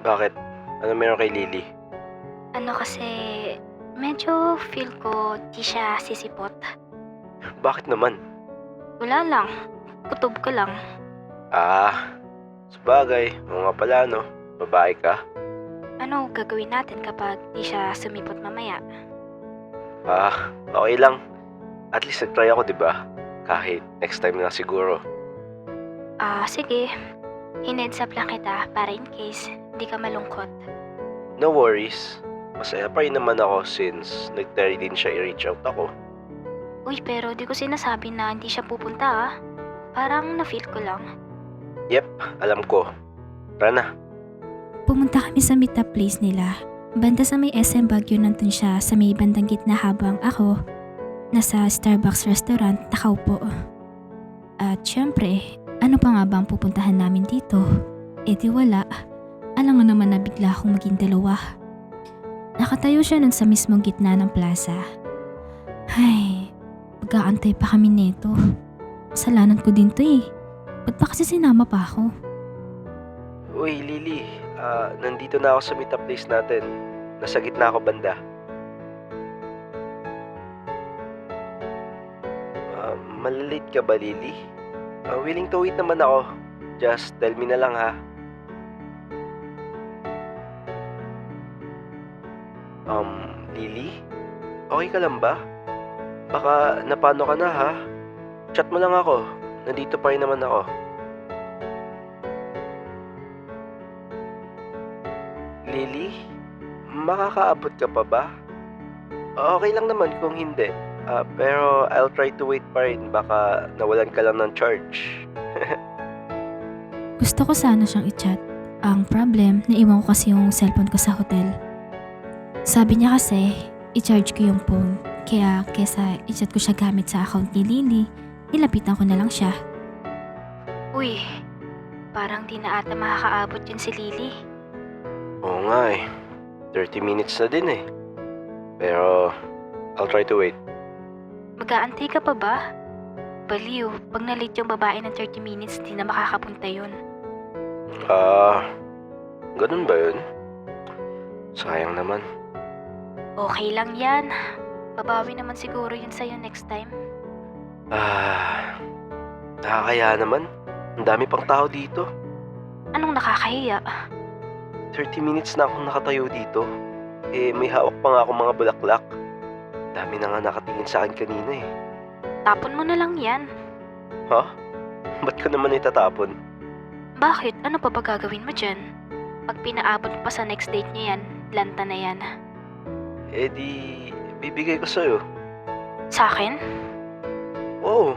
Bakit? Ano meron kay Lily? Ano kasi, medyo feel ko di siya sisipot. Bakit naman? Wala lang, kutob ko lang. Ah, sabagay. Oo nga pala, no? Babae ka? Ano gagawin natin kapag di siya sumipot mamaya? Okay lang. At least nag-try ako, di ba? Kahit next time lang siguro. Sige. Hineads up lang kita para in case di ka malungkot. No worries. Masaya pa rin naman ako since nag-try din siya i-reach out ako. Uy, pero di ko sinasabi na hindi siya pupunta. Parang na-feel ko lang. Yep, alam ko. Tara na. Pumunta kami sa meetup place nila. Banda sa may SM Baguio, nandun siya sa may bandang gitna habang ako nasa Starbucks restaurant nakaupo. At syempre, ano pa nga ba ang pupuntahan namin dito? Eh di wala. Alam mo naman na bigla akong maging dalawa. Nakatayo siya nun sa mismong gitna ng plaza. Ay, mag-aantay pa kami neto. Kasalanan ko din to eh. Ba't ba kasi sinama pa ako? Uy, Lily. Nandito na ako sa meetup place natin. Nasa gitna ako banda. Malalate ka ba, Lily? Willing to wait naman ako. Just tell me na lang, ha? Lily? Okay ka lang ba? Baka napano ka na, ha? Chat mo lang ako. Nandito pa rin naman ako. Lily? Makakaabot ka pa ba? Okay lang naman kung hindi. Pero I'll try to wait pa rin. Baka nawalan ka lang ng charge. Gusto ko sana siyang i-chat. Ang problem, naiwan ko kasi yung cellphone ko sa hotel. Sabi niya kasi, i-charge ko yung phone. Kaya kesa i-chat ko siya gamit sa account ni Lily, nilapitan ko na lang siya. Uy, parang di na ata makakaabot yun si Lily. Oo nga eh. 30 minutes na din eh. Pero I'll try to wait. Mag-aantay ka pa ba? Baliw, pag na-late yung babae ng 30 minutes, di na makakapunta yun. Ganun ba yun? Sayang naman. Okay lang yan. Babawi naman siguro yun sa'yo next time. Nakakaya naman. Ang dami pang tao dito. Anong nakakahiya? 30 minutes na akong nakatayo dito. May hawak pa nga akong mga bulaklak. Dami na nga nakatingin sa akin kanina eh. Tapon mo na lang yan. Ha? Ba't ko naman itatapon? Bakit? Ano pa ba gagawin mo dyan? Pag pinaabot mo pa sa next date niya yan, lanta na yan. Di bibigay ko sa'yo. Sa akin? Oo,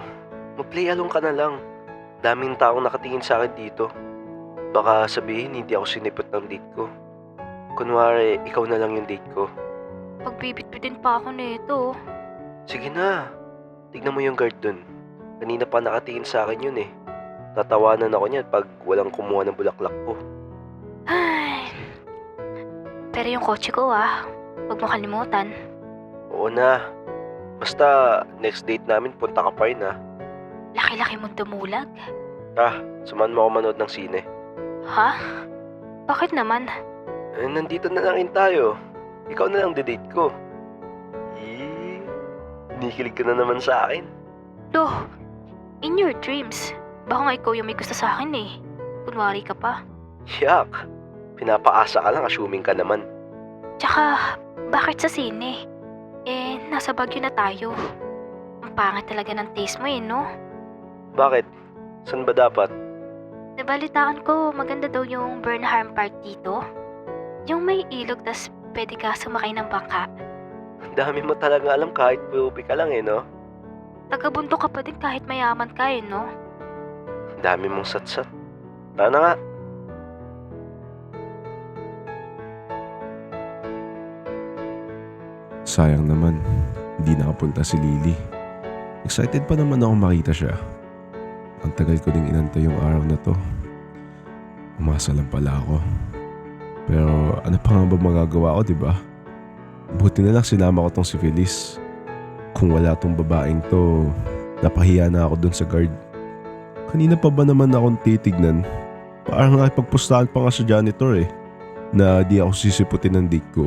mag-play along ka na lang. Daming taong nakatingin sa akin dito. Baka sabihin hindi ako sinipot ng date ko. Kunwari, ikaw na lang yung date ko. Pagbibitbitin pa ako nito. Sige na, tignan mo yung guard dun. Kanina pa nakatingin sa akin yun eh. Tatawanan ako niyan pag walang kumuha ng bulaklak ko. Ay. Pero yung kotse ko huwag mo kalimutan. Oo na. Basta next date namin punta ka pa rin ha. Laki-laki mong dumulag. Samahan mo ako manood ng sine. Ha? Bakit naman? Nandito na lang rin tayo. Ikaw na lang date ko. Kinikilig ka na naman sa akin. Loh, in your dreams. Baka nga ikaw yung may gusto sa akin eh. Kunwari ka pa. Yak, pinapaasa ka lang, assuming ka naman. Tsaka, bakit sa sine? Nasa Baguio na tayo. Ang pangit talaga ng taste mo no? Bakit? San ba dapat? Nabalitaan ko, maganda daw yung Burnham Park dito. Yung may ilog tas pwede ka sumakay ng bangka. Dami mo talaga alam kahit bubi ka lang no? Tagabunto ka pa din kahit mayaman ka no? Dami mong satsat. Tara na nga. Sayang naman, hindi nakapunta si Lily. Excited pa naman ako makita siya. Ang tagal ko ding inantay yung araw na to. Umasa lang pala ako. Pero ano pa nga ba magagawa ko, diba? Buti na lang sinama ko tong si Feliz. Kung wala tong babaeng to, napahiya na ako dun sa guard. Kanina pa ba naman akong titignan? Parang nakipagpustahan pa nga sa janitor eh. na di ako sisiputin ng date ko.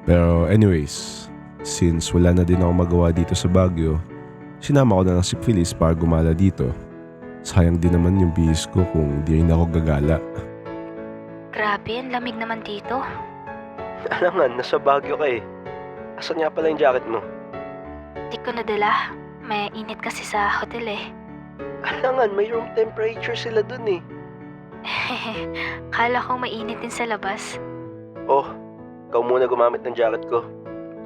Pero anyways, since wala na din ako magawa dito sa Baguio, sinama ko na lang si Feliz para gumala dito. Sayang din naman yung bihis ko kung di rin ako gagala. Grabe, ang lamig naman dito. Alangan, nasa Baguio ka eh. Asan nga pala yung jacket mo? Di ko nadala. May init kasi sa hotel eh. Alangan, may room temperature sila dun eh. Kala ko mainit din sa labas. Oh, ikaw muna gumamit ng jacket ko.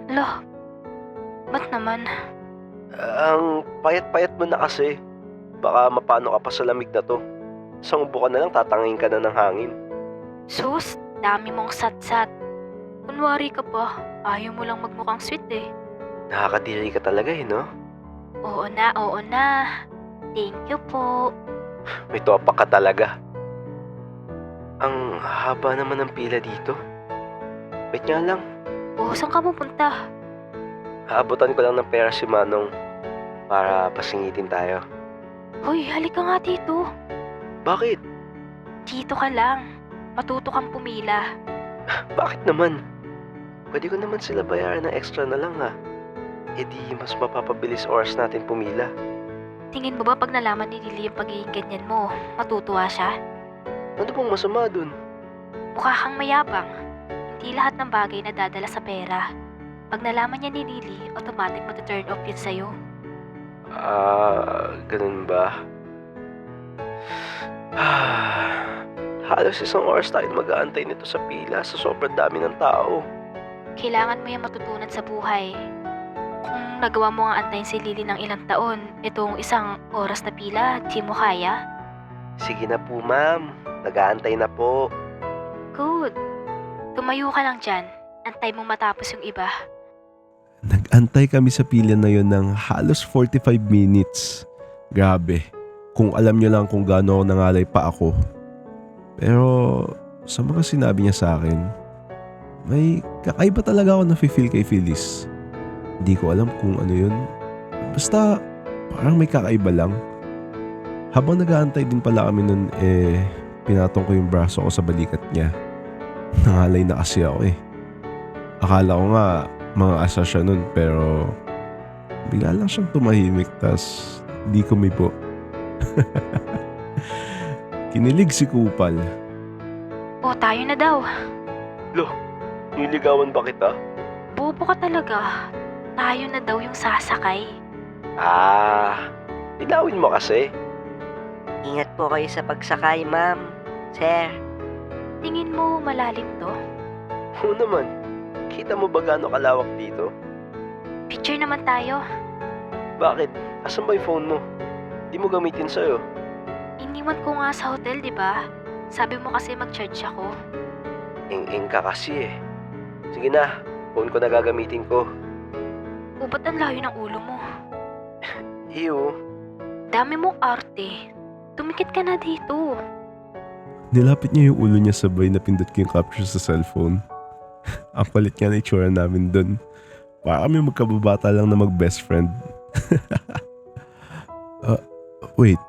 Lo, ba't naman? Ang payat-payat mo na kasi. Baka mapano ka pa sa lamig na to. Isang ubo ka na lang, tatangin ka na ng hangin. Sus, dami mong sat-sat. Kunwari ka pa, ayaw mo lang magmukhang sweet eh. Nakakadiri ka talaga eh, no? Oo na, oo na. Thank you po. May topak ka talaga. Ang haba naman ng pila dito. Wait nga lang, Oh, saan ka pupunta? aabutan ko lang ng pera si Manong para pasingitin tayo. Hoy, halika nga dito. Bakit? Dito ka lang. Matuto kang pumila. Bakit naman? Pwede ko naman sila bayaran ng extra na lang ha. E di mas mapapabilis oras natin pumila. Tingin mo ba pag nalaman ni Lily yung pagiging ganyan mo, matutuwa siya? Ano bang masama dun? Mukha kang mayabang. Hindi lahat ng bagay na dadala sa pera. Pag nalaman niya ni Lily, automatic matuturn off yun sa'yo. Ganun ba? Halos isang oras tayo mag-aantay nito sa pila sa sobrang dami ng tao. Kailangan mo yung matutunan sa buhay. Kung nagawa mo ang antayin si Lily ng ilang taon, itong isang oras na pila, di mo kaya? Sige na po ma'am, nag-aantay na po. Good. Tumayo ka lang dyan. Antay mo matapos yung iba. Nag-antay kami sa pila na yon ng halos 45 minutes. Grabe, kung alam niyo lang kung gaano ako nangalay pa ako. Pero sa mga sinabi niya sa akin, may kakaiba talaga ako na-feel kay Phyllis. Hindi ko alam kung ano yun. Basta parang may kakaiba lang. Habang nag-aantay din pala kami nun, pinatong ko yung braso ko sa balikat niya. Nangalay na kasi ako eh. Akala ko nga mga asa siya nun, pero bigla lang siyang tumahimik, tas di kumipo. Kinilig si Kupal. O, tayo na daw. Niligawan ba kita? Bobo ka talaga. Tayo na daw yung sasakay. Linawin mo kasi. Ingat po kayo sa pagsakay, ma'am. Sir, Tingin mo malalim to? Oo naman, kita mo ba gaano kalawak dito? Picture naman tayo. Bakit? Asan ba yung phone mo? Di mo gamitin sa'yo. Iniwan ko nga sa hotel, di ba? Sabi mo kasi mag-charge ako. Ing-ing ka kasi eh. Sige na, phone ko na gagamitin ko. O, ba't ang layo ng ulo mo? Iyo, Dami mong arte. Tumikit ka na dito. Nilapit niya yung ulo niya sabay na pindot ko yung capture sa cellphone. Ang palit nga na itsura namin dun. Para kami magkababata lang na mag-best friend. Wait.